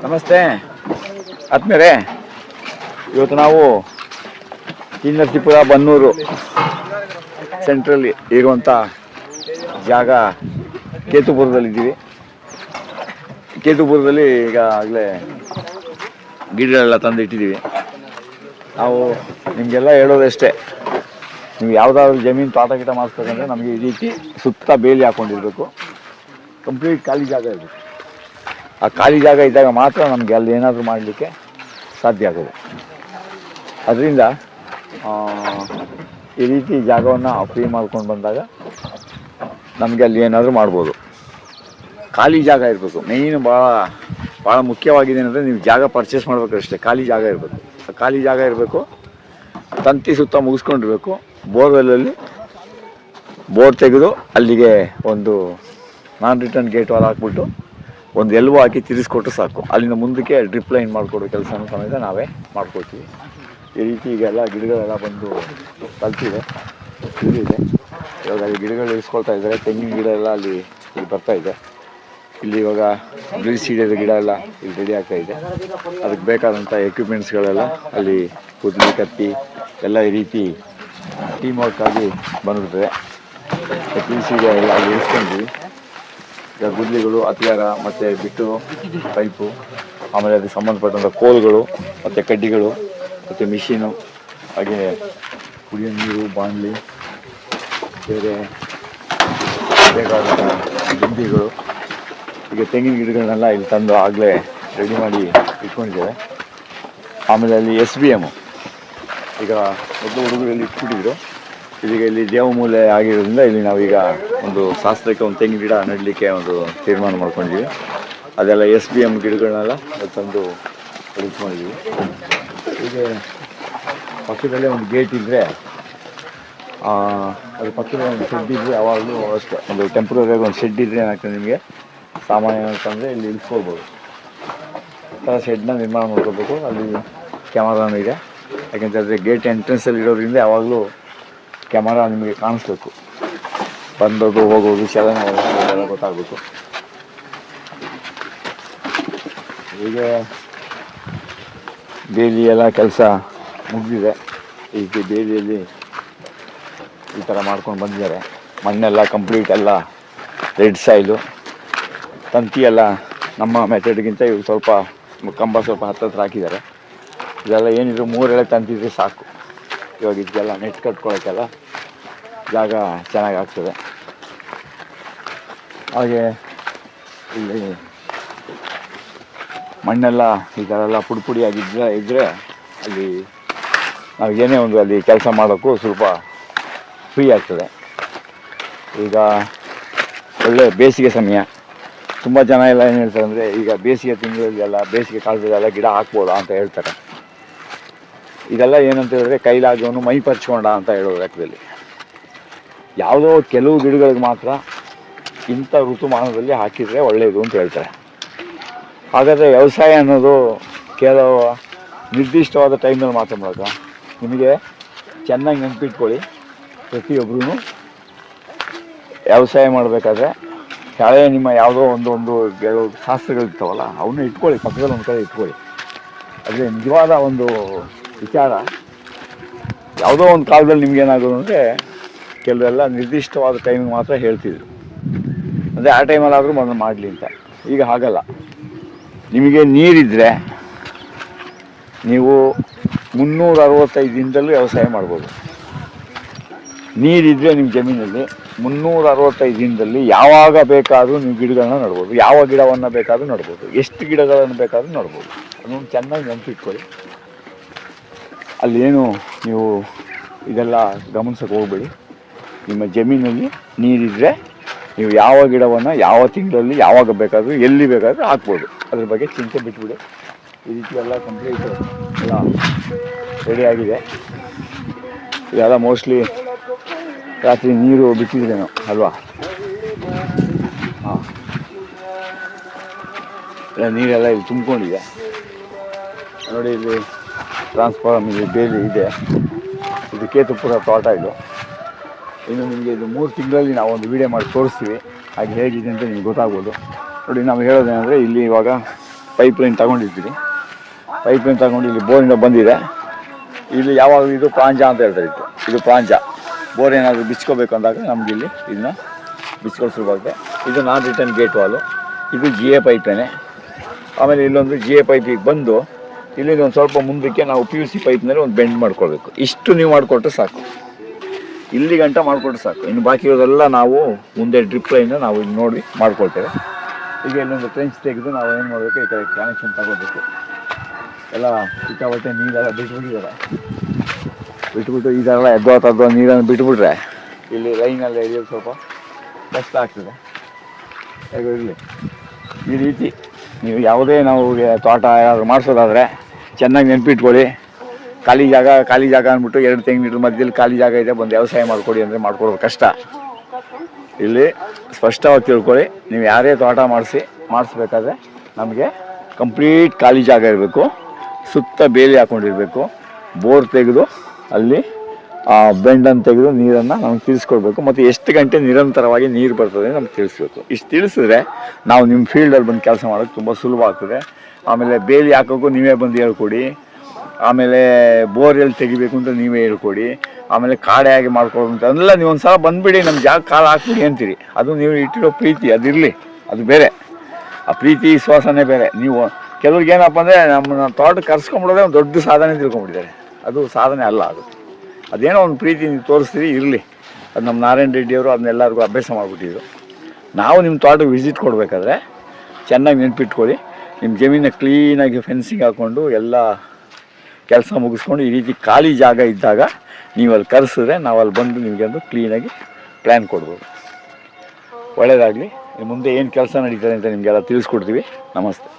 ನಮಸ್ತೆ ಆತ್ಮೀಯರೇ, ಇವತ್ತು ನಾವು ನರಸೀಪುರ ಬನ್ನೂರು ಸೆಂಟ್ರಲ್ ಇರುವಂಥ ಜಾಗ ಕೇತುಪುರದಲ್ಲಿದ್ದೀವಿ. ಕೇತುಪುರದಲ್ಲಿ ಈಗಾಗಲೇ ಗಿಡಗಳೆಲ್ಲ ತಂದು ಇಟ್ಟಿದ್ದೀವಿ. ನಾವು ನಿಮಗೆಲ್ಲ ಹೇಳೋದಷ್ಟೇ, ನೀವು ಯಾವುದಾದ್ರೂ ಜಮೀನು ತೋಟ ಗಿಟ ಮಾಡಿಸ್ಬೇಕಂದ್ರೆ ನಮಗೆ ಈ ರೀತಿ ಸುತ್ತ ಬೇಲಿ ಹಾಕ್ಕೊಂಡಿರ್ಬೇಕು. ಕಂಪ್ಲೀಟ್ ಖಾಲಿ ಜಾಗ ಇರಬೇಕು. ಆ ಖಾಲಿ ಜಾಗ ಇದ್ದಾಗ ಮಾತ್ರ ನಮಗೆ ಅಲ್ಲಿ ಏನಾದರೂ ಮಾಡಲಿಕ್ಕೆ ಸಾಧ್ಯ ಆಗೋದು. ಅದರಿಂದ ಈ ರೀತಿ ಜಾಗವನ್ನು ಫ್ರೀ ಮಾಡ್ಕೊಂಡು ಬಂದಾಗ ನಮಗೆ ಅಲ್ಲಿ ಏನಾದರೂ ಮಾಡ್ಬೋದು. ಖಾಲಿ ಜಾಗ ಇರಬೇಕು. ಮೇಯ್ನು ಭಾಳ ಮುಖ್ಯವಾಗಿದೆ ಅಂದರೆ ನೀವು ಜಾಗ ಪರ್ಚೇಸ್ ಮಾಡಬೇಕಷ್ಟೇ, ಖಾಲಿ ಜಾಗ ಇರಬೇಕು. ಖಾಲಿ ಜಾಗ ಇರಬೇಕು. ತಂತಿ ಸುತ್ತ ಮುಗಿಸ್ಕೊಂಡಿರ್ಬೇಕು. ಬೋರ್ವೆಲ್ಲಲ್ಲಿ ಬೋರ್ ತೆಗೆದು ಅಲ್ಲಿಗೆ ಒಂದು ನಾನ್ ರಿಟರ್ನ್ ಗೇಟ್ ವಾಲ್ ಹಾಕ್ಬಿಟ್ಟು ಒಂದು ಎಲ್ಬೋ ಹಾಕಿ ತಿರ್ಸ್ಕೊಟ್ರೆ ಸಾಕು. ಅಲ್ಲಿಂದ ಮುಂದಕ್ಕೆ ಡ್ರಿಪ್ ಲೈನ್ ಮಾಡಿಕೊಡೋ ಕೆಲಸನೂ ಸಮೇತ ನಾವೇ ಮಾಡ್ಕೊಳ್ತೀವಿ. ಈ ರೀತಿ ಈಗೆಲ್ಲ ಗಿಡಗಳೆಲ್ಲ ಬಂದು ಕಲ್ತಿದೆ, ಇದಿದೆ. ಇವಾಗ ಅಲ್ಲಿ ಗಿಡಗಳು ಇಳಿಸ್ಕೊಳ್ತಾ ಇದ್ದಾರೆ. ತೆಂಗಿನ ಗಿಡ ಎಲ್ಲ ಅಲ್ಲಿ ಬರ್ತಾಯಿದೆ. ಇಲ್ಲಿ ಇವಾಗ ಬ್ರಿಡ್ಜ್ ಸೀಡದ ಗಿಡ ಎಲ್ಲ ಇಲ್ಲಿ ರೆಡಿ ಆಗ್ತಾಯಿದೆ. ಅದಕ್ಕೆ ಬೇಕಾದಂಥ ಎಕ್ವಿಪ್ಮೆಂಟ್ಸ್ಗಳೆಲ್ಲ ಅಲ್ಲಿ ಕುದ್ಲಿ ಕತ್ತಿ ಎಲ್ಲ ಈ ರೀತಿ ಟೀಮ್ ವರ್ಕಾಗಿ ಬಂದಿರ್ತದೆ. ಬ್ರಿಡ್ಜ್ ಸೀಡೆ ಎಲ್ಲ ಅಲ್ಲಿ ಇಳಿಸ್ಕೊಂಡ್ವಿ. ಈಗ ಗುದ್ಲಿಗಳು, ಹತ್ತಿಯಾರ ಮತ್ತು ಬಿಟ್ಟು ಪೈಪು, ಆಮೇಲೆ ಅದಕ್ಕೆ ಸಂಬಂಧಪಟ್ಟಂಥ ಕೋಲ್ಗಳು ಮತ್ತು ಕಡ್ಡಿಗಳು ಮತ್ತು ಮಿಷಿನು, ಹಾಗೆ ಕುಡಿಯೋ ನೀರು, ಬಾಣಲಿ, ಬೇರೆ ಬೇಕಾದಂಥ ಗುಂಡಿಗಳು. ಈಗ ತೆಂಗಿನ ಗಿಡಗಳನ್ನೆಲ್ಲ ಇಲ್ಲಿ ತಂದು ಆಗಲೇ ರೆಡಿ ಮಾಡಿ ಇಟ್ಕೊಂಡಿದ್ದೇವೆ. ಆಮೇಲೆ ಅಲ್ಲಿ SBM ಈಗ ಮೊದಲು ಹುಡುಗರು ಇಲ್ಲಿ ಇಟ್ಬಿಟ್ಟಿದ್ರು. ಇದೀಗ ಇಲ್ಲಿ ದೇವಮೂಲೆ ಆಗಿರೋದ್ರಿಂದ ಇಲ್ಲಿ ನಾವೀಗ ಒಂದು ಶಾಸ್ತ್ರಕ್ಕೆ ಒಂದು ತೆಂಗಿನ ಗಿಡ ನೆಡಲಿಕ್ಕೆ ಒಂದು ತೀರ್ಮಾನ ಮಾಡ್ಕೊಂಡಿದ್ವಿ. ಅದೆಲ್ಲ SBM ಗಿಡಗಳನ್ನೆಲ್ಲ ತಂದು ಇಟ್ಕೊಂಡಿದ್ವಿ. ಹೀಗೆ ಪಕ್ಕದಲ್ಲೇ ಒಂದು ಗೇಟ್ ಇದ್ದರೆ, ಅದು ಪಕ್ಕದಲ್ಲಿ ಒಂದು ಶೆಡ್ ಇದ್ದರೆ ಯಾವಾಗಲೂ ಅಷ್ಟೇ, ಒಂದು ಟೆಂಪ್ರರಿಯಾಗಿ ಒಂದು ಶೆಡ್ ಇದ್ದರೆ ಏನಾಗ್ತದೆ, ನಿಮಗೆ ಸಾಮಾನ್ಯ ಅಂತಂದರೆ ಇಲ್ಲಿ ಇಳಿಸ್ಕೊಳ್ಬೋದು. ಆ ಥರ ಶೆಡ್ನ ನಿರ್ಮಾಣ ಮಾಡ್ಕೋಬೇಕು. ಅಲ್ಲಿ ಕ್ಯಾಮರಾನು ಇದೆ. ಯಾಕೆಂತಂದರೆ ಗೇಟ್ ಎಂಟ್ರೆನ್ಸಲ್ಲಿ ಇರೋದ್ರಿಂದ ಯಾವಾಗಲೂ ಕ್ಯಾಮರಾ ನಿಮಗೆ ಕಾಣಿಸ್ಬೇಕು. ಬಂದೋದು ಹೋಗೋದು ಚಲನ ಎಲ್ಲ ಗೊತ್ತಾಗಬೇಕು. ಹೀಗೆ ಬೇಲಿ ಎಲ್ಲ ಕೆಲಸ ಮುಗಿದಿದೆ. ಈಗ ಬೇಲಿಯಲ್ಲಿ ಈ ಥರ ಮಾಡ್ಕೊಂಡು ಬಂದಿದ್ದಾರೆ. ಮಣ್ಣೆಲ್ಲ ಕಂಪ್ಲೀಟ್ ಎಲ್ಲ ರೆಡ್ ಸಾಯಿಲು. ತಂತಿ ಎಲ್ಲ ನಮ್ಮ ಮೆಥಡ್ಗಿಂತ ಇವು ಸ್ವಲ್ಪ ಕಂಬ ಸ್ವಲ್ಪ ಹತ್ತಿರ ಹಾಕಿದ್ದಾರೆ. ಇದೆಲ್ಲ ಏನಿದ್ರು 3 ಎಳೆ ತಂತಿದ್ರೆ ಸಾಕು. ಇವಾಗ ಇದಕ್ಕೆಲ್ಲ ನೆಟ್ ಕಟ್ಕೊಳ್ಳೋಕ್ಕೆಲ್ಲ ಜಾಗ ಚೆನ್ನಾಗಿ ಆಗ್ತದೆ. ಹಾಗೆ ಇಲ್ಲಿ ಮಣ್ಣೆಲ್ಲ ಈ ಥರ ಎಲ್ಲ ಇದ್ದರೆ ಅಲ್ಲಿ ನಾವು ಏನೇ ಒಂದು ಅಲ್ಲಿ ಕೆಲಸ ಮಾಡೋಕ್ಕೂ ಸ್ವಲ್ಪ ಫ್ರೀ ಆಗ್ತದೆ. ಈಗ ಒಳ್ಳೆ ಬೇಸಿಗೆ ಸಮಯ. ತುಂಬ ಜನ ಎಲ್ಲ ಏನು ಹೇಳ್ತಾರೆ ಅಂದರೆ, ಈಗ ಬೇಸಿಗೆ ತಿಂಗಳಲ್ಲೆಲ್ಲ, ಬೇಸಿಗೆ ಕಾಲದಲ್ಲೆಲ್ಲ ಗಿಡ ಹಾಕ್ಬೋದಾ ಅಂತ ಹೇಳ್ತಾರೆ. ಇದೆಲ್ಲ ಏನಂತ ಹೇಳಿದ್ರೆ, ಕೈಲಾಗೋನು ಮೈ ಪರ್ಚ್ಕೊಂಡ ಅಂತ ಹೇಳೋದು ಲೆಕ್ಕದಲ್ಲಿ. ಯಾವುದೋ ಕೆಲವು ಗಿಡಗಳಿಗೆ ಮಾತ್ರ ಇಂಥ ಋತುಮಾನದಲ್ಲಿ ಹಾಕಿದರೆ ಒಳ್ಳೆಯದು ಅಂತ ಹೇಳ್ತಾರೆ. ಹಾಗಾದರೆ ವ್ಯವಸಾಯ ಅನ್ನೋದು ಕೆಲವು ನಿರ್ದಿಷ್ಟವಾದ ಟೈಮಲ್ಲಿ ಮಾತ್ರ ಮಾಡೋದು. ನಿಮಗೆ ಚೆನ್ನಾಗಿ ನೆನಪಿಟ್ಕೊಳ್ಳಿ, ಪ್ರತಿಯೊಬ್ಬರೂ ವ್ಯವಸಾಯ ಮಾಡಬೇಕಾದ್ರೆ ಹಳೆಯ ನಿಮ್ಮ ಯಾವುದೋ ಒಂದು ಕೆಲವು ಶಾಸ್ತ್ರಗಳಿರ್ತಾವಲ್ಲ, ಅವನ್ನ ಇಟ್ಕೊಳ್ಳಿ, ಪಕ್ಕದಲ್ಲಿ ಒಂದು ಕಡೆ ಇಟ್ಕೊಳ್ಳಿ. ಅದೇ ನಿಜವಾದ ಒಂದು ವಿಚಾರ. ಯಾವುದೋ ಒಂದು ಕಾಲದಲ್ಲಿ ನಿಮ್ಗೇನಾಗೋದು ಅಂದರೆ, ಕೆಲವೆಲ್ಲ ನಿರ್ದಿಷ್ಟವಾದ ಟೈಮಿಗೆ ಮಾತ್ರ ಹೇಳ್ತಿದ್ರು. ಅಂದರೆ ಆ ಟೈಮಲ್ಲಾದರೂ ಬಂದು ಮಾಡಲಿ ಅಂತ. ಈಗ ಹಾಗಲ್ಲ. ನಿಮಗೆ ನೀರಿದ್ದರೆ ನೀವು 365 ದಿನದಲ್ಲೂ ವ್ಯವಸಾಯ ಮಾಡ್ಬೋದು. ನೀರಿದ್ದರೆ ನಿಮ್ಮ ಜಮೀನಲ್ಲಿ 365 ದಿನದಲ್ಲಿ ಯಾವಾಗ ಬೇಕಾದರೂ ನೀವು ಗಿಡಗಳನ್ನ ನೆಡ್ಬೋದು. ಯಾವ ಗಿಡವನ್ನು ಬೇಕಾದರೂ ನೆಡ್ಬೋದು. ಎಷ್ಟು ಗಿಡಗಳನ್ನು ಬೇಕಾದರೂ ನೆಡ್ಬೋದು. ಅದನ್ನು ಚೆನ್ನಾಗಿ ನೆನಪಿಟ್ಕೊಳ್ಳಿ. ಅಲ್ಲೇನು ನೀವು ಇದೆಲ್ಲ ಗಮನಿಸೋಕೆ ಹೋಗಬೇಡಿ. ನಿಮ್ಮ ಜಮೀನಲ್ಲಿ ನೀರಿದ್ದರೆ ನೀವು ಯಾವ ಗಿಡವನ್ನು ಯಾವ ತಿಂಗಳಲ್ಲಿ ಯಾವಾಗ ಬೇಕಾದರೂ ಎಲ್ಲಿ ಬೇಕಾದರೂ ಹಾಕ್ಬೋದು. ಅದ್ರ ಬಗ್ಗೆ ಚಿಂತೆ ಬಿಟ್ಬಿಡಿ. ಈ ರೀತಿ ಎಲ್ಲ ಕಂಪ್ಲೀಟ್ ಎಲ್ಲ ರೆಡಿಯಾಗಿದೆ. ಇದೆಲ್ಲ ಮೋಸ್ಟ್ಲಿ ರಾತ್ರಿ ನೀರು ಬಿಟ್ಟಿದ್ರೇನೋ ಅಲ್ವಾ? ಹಾಂ, ಎಲ್ಲ ನೀರೆಲ್ಲ ಇಲ್ಲಿ ತುಂಬಿಕೊಂಡಿದೆ ನೋಡಿ. ಇಲ್ಲಿ ಟ್ರಾನ್ಸ್ಫಾರ್ಮ್ ಇಲ್ಲಿ ಬೇಲಿ ಇದೆ. ಇದು ಕೇತುಪುರ ತೋಟ. ಇದು ಇನ್ನು ನಿಮಗೆ ಇದು 3 ತಿಂಗಳಲ್ಲಿ ನಾವು ಒಂದು ವೀಡಿಯೋ ಮಾಡಿ ತೋರಿಸ್ತೀವಿ. ಹಾಗೆ ಹೇಗಿದೆ ಅಂತ ನಿಮ್ಗೆ ಗೊತ್ತಾಗ್ಬೋದು. ನೋಡಿ ನಾವು ಹೇಳೋದೇನೆಂದರೆ ಇಲ್ಲಿ ಇವಾಗ ಪೈಪ್ ಲೈನ್ ತಗೊಂಡಿರ್ತೀವಿ. ಪೈಪ್ ಲೈನ್ ತಗೊಂಡು ಇಲ್ಲಿ ಬೋರಿಂದ ಬಂದಿದೆ. ಇಲ್ಲಿ ಯಾವಾಗ ಇದು ಪ್ರಾಂಜ ಅಂತ ಹೇಳ್ತಾರೆ. ಇದು ಪ್ರಾಂಜ. ಬೋರ್ ಏನಾದರೂ ಬಿಚ್ಕೋಬೇಕು ಅಂದಾಗ ನಮ್ಗೆ ಇಲ್ಲಿ ಇದನ್ನ ಬಿಚ್ಕೊಳ್ಳೋ ಶುರುವಾಗುತ್ತೆ. ಇದು ನಾನ್ ರಿಟರ್ನ್ ಗೇಟ್ ವಾಲು. ಇದು ಜಿ ಎ ಪೈಪೇನೆ. ಆಮೇಲೆ ಇಲ್ಲೊಂದು ಜಿ ಎ ಪೈಪಿಗೆ ಬಂದು ಇಲ್ಲಿಂದ ಒಂದು ಸ್ವಲ್ಪ ಮುಂದಕ್ಕೆ ನಾವು ಪಿ ಯು ಸಿ ಪೈಪ್ನಲ್ಲಿ ಒಂದು ಬೆಂಡ್ ಮಾಡ್ಕೊಳ್ಬೇಕು. ಇಷ್ಟು ನೀವು ಮಾಡಿಕೊಟ್ರೆ ಸಾಕು, ಇಲ್ಲಿ ಗಂಟ ಮಾಡಿಕೊಟ್ರೆ ಸಾಕು. ಇನ್ನು ಬಾಕಿ ಇರೋದೆಲ್ಲ ನಾವು ಮುಂದೆ ಡ್ರಿಪ್ ಲೈನ್ ನಾವು ಇಲ್ಲಿ ನೋಡಿ ಮಾಡ್ಕೊಳ್ತೇವೆ. ಈಗ ಇಲ್ಲೊಂದು ಟ್ರೆಂಚ್ ತೆಗೆದು ನಾವು ಏನು ಮಾಡಬೇಕು, ಈ ಕಡೆ ಕನೆಕ್ಷನ್ ತಗೋಬೇಕು. ಎಲ್ಲ ಸಿಕ್ಕಾಬಟ್ಟೆ ನೀರೆಲ್ಲ ಬಿಟ್ಬಿಟ್ಟು ಈ ಥರ ಎದ್ದೋ ನೀರನ್ನು ಬಿಟ್ಬಿಟ್ರೆ ಇಲ್ಲಿ ಲೈನಲ್ಲಿ ಹಿಡಿಯೋದು ಸ್ವಲ್ಪ ಕಷ್ಟ ಆಗ್ತದೆ. ಹೇಗೋ ಇರಲಿ. ಈ ರೀತಿ ನೀವು ಯಾವುದೇ ನಾವು ತೋಟ ಯಾರಾದರೂ ಮಾಡಿಸೋದಾದರೆ ಚೆನ್ನಾಗಿ ನೆನಪಿಟ್ಕೊಳ್ಳಿ. ಖಾಲಿ ಜಾಗ ಅಂದ್ಬಿಟ್ಟು 2 ತೆಂಗಿನ ಮಧ್ಯದಲ್ಲಿ ಖಾಲಿ ಜಾಗ ಇದೆ, ಬಂದು ವ್ಯವಸಾಯ ಮಾಡಿಕೊಡಿ ಅಂದರೆ ಮಾಡ್ಕೊಡೋದು ಕಷ್ಟ. ಇಲ್ಲಿ ಸ್ಪಷ್ಟವಾಗಿ ತಿಳ್ಕೊಳ್ಳಿ, ನೀವು ಯಾರೇ ತೋಟ ಮಾಡಿಸ್ಬೇಕಾದ್ರೆ ನಮಗೆ ಕಂಪ್ಲೀಟ್ ಖಾಲಿ ಜಾಗ ಇರಬೇಕು, ಸುತ್ತ ಬೇಲಿ ಹಾಕ್ಕೊಂಡಿರಬೇಕು, ಬೋರ್ ತೆಗೆದು ಅಲ್ಲಿ ಬೆಂಡನ್ನು ತೆಗೆದು ನೀರನ್ನು ನಮ್ಗೆ ತಿಳಿಸ್ಕೊಡ್ಬೇಕು. ಮತ್ತು ಎಷ್ಟು ಗಂಟೆ ನಿರಂತರವಾಗಿ ನೀರು ಬರ್ತದೆ ನಮ್ಗೆ ತಿಳಿಸ್ಬೇಕು. ಇಷ್ಟು ತಿಳಿಸಿದ್ರೆ ನಾವು ನಿಮ್ಮ ಫೀಲ್ಡಲ್ಲಿ ಬಂದು ಕೆಲಸ ಮಾಡೋಕ್ಕೆ ತುಂಬ ಸುಲಭ ಆಗ್ತದೆ. ಆಮೇಲೆ ಬೇಲಿ ಹಾಕೋಕ್ಕೂ ನೀವೇ ಬಂದು ಹೇಳ್ಕೊಡಿ. ಆಮೇಲೆ ಬೋರ್ ಎಲ್ಲಿ ತೆಗಿಬೇಕು ಅಂತ ನೀವೇ ಹೇಳ್ಕೊಡಿ. ಆಮೇಲೆ ಕಾಡೆ ಆಗಿ ಮಾಡ್ಕೊಳ್ಳೋದು ಅಂತ ಎಲ್ಲ ನೀವು ಒಂದು ಸಲ ಬಂದುಬಿಡಿ, ನಮ್ಮ ಜಾಗ ಕಾಲು ಹಾಕ್ಬಿಡಿ ಅಂತೀರಿ. ಅದು ನೀವು ಇಟ್ಟಿರೋ ಪ್ರೀತಿ ಅದಿರಲಿ, ಅದು ಬೇರೆ. ಆ ಪ್ರೀತಿ ವಿಶ್ವಾಸನೇ ಬೇರೆ. ನೀವು ಕೆಲವ್ರಿಗೆ ಏನಪ್ಪ ಅಂದರೆ ನಮ್ಮ ತೋಟ ಕರ್ಸ್ಕೊಂಬಿಡೋದೇ ಒಂದು ದೊಡ್ಡ ಸಾಧನೆ ತಿಳ್ಕೊಂಬಿಟ್ಟಿದ್ದಾರೆ. ಅದು ಸಾಧನೆ ಅಲ್ಲ. ಅದೇನೋ ಒಂದು ಪ್ರೀತಿ ನೀವು ತೋರಿಸ್ತೀರಿ, ಇರಲಿ. ಅದು ನಮ್ಮ ನಾರಾಯಣ ರೆಡ್ಡಿಯವರು ಅದನ್ನೆಲ್ಲರಿಗೂ ಅಭ್ಯಾಸ ಮಾಡಿಬಿಟ್ಟಿದ್ರು. ನಾವು ನಿಮ್ಮ ತೋಟಕ್ಕೆ ವಿಸಿಟ್ ಕೊಡಬೇಕಾದ್ರೆ ಚೆನ್ನಾಗಿ ನೆನಪಿಟ್ಕೊಳ್ಳಿ, ನಿಮ್ಮ ಜಮೀನ ಕ್ಲೀನಾಗಿ ಫೆನ್ಸಿಂಗ್ ಹಾಕ್ಕೊಂಡು ಎಲ್ಲ ಕೆಲಸ ಮುಗಿಸ್ಕೊಂಡು ಈ ರೀತಿ ಖಾಲಿ ಜಾಗ ಇದ್ದಾಗ ನೀವು ಅಲ್ಲಿ ಕರೆಸಿದ್ರೆ ನಾವು ಅಲ್ಲಿ ಬಂದು ನಿಮಗೆ ಒಂದು ಕ್ಲೀನಾಗಿ ಪ್ಲ್ಯಾನ್ ಕೊಡ್ಬೋದು. ಒಳ್ಳೆಯದಾಗಲಿ. ಮುಂದೆ ಏನು ಕೆಲಸ ನಡೀತದೆ ಅಂತ ನಿಮಗೆಲ್ಲ ತಿಳಿಸ್ಕೊಡ್ತೀವಿ. ನಮಸ್ತೆ.